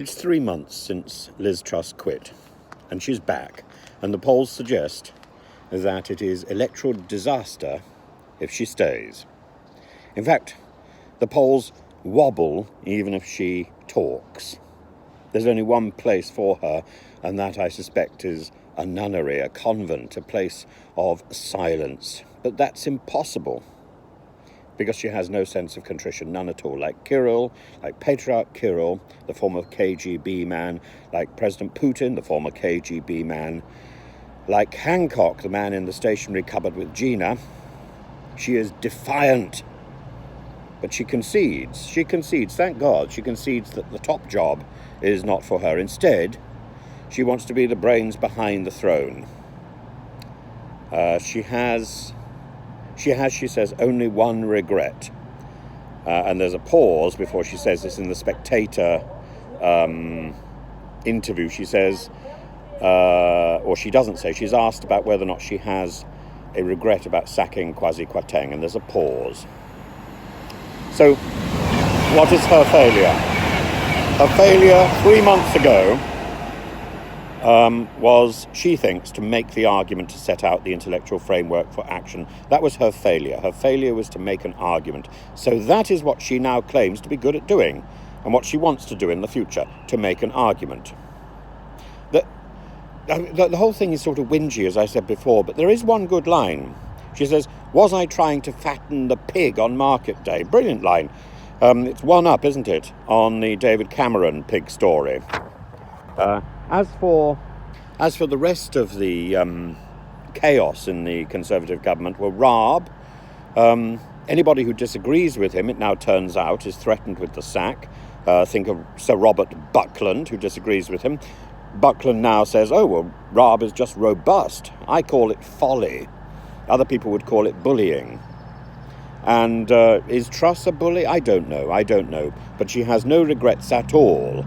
It's 3 months since Liz Truss quit, and she's back, and the polls suggest that it is electoral disaster if she stays. In fact, the polls wobble even if she talks. There's only one place for her, and that, I suspect, is a nunnery, a convent, a place of silence. But that's impossible, because she has no sense of contrition, none at all. Like Kirill, like Patriarch Kirill, the former KGB man, like President Putin, the former KGB man, like Hancock, the man in the stationery cupboard with Gina, she is defiant. But she concedes, thank God, she concedes that the top job is not for her. Instead, she wants to be the brains behind the throne. She has, she says, only one regret. And there's a pause before she says this in the Spectator interview. She says, or she doesn't say, she's asked about whether or not she has a regret about sacking Kwasi Kwarteng, and there's a pause. So, what is her failure? Her failure 3 months ago was, she thinks, to make the argument to set out the intellectual framework for action. That was her failure. Her failure was to make an argument. So that is what she now claims to be good at doing, and what she wants to do in the future, to make an argument. The whole thing is sort of whingy, as I said before, but there is one good line. She says, "Was I trying to fatten the pig on market day?" Brilliant line. It's one up, isn't it, on the David Cameron pig story. As for the rest of the chaos in the Conservative government, well, Raab, anybody who disagrees with him, it now turns out, is threatened with the sack. Think of Sir Robert Buckland, who disagrees with him. Buckland now says, oh, well, Raab is just robust. I call it folly. Other people would call it bullying. And is Truss a bully? I don't know. But she has no regrets at all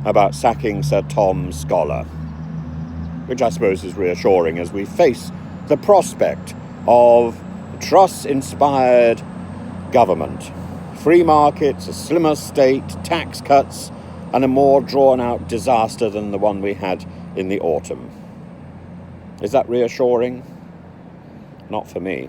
about sacking Sir Tom Scholar, which I suppose is reassuring as we face the prospect of Truss-inspired government. Free markets, a slimmer state, tax cuts, and a more drawn-out disaster than the one we had in the autumn. Is that reassuring? Not for me.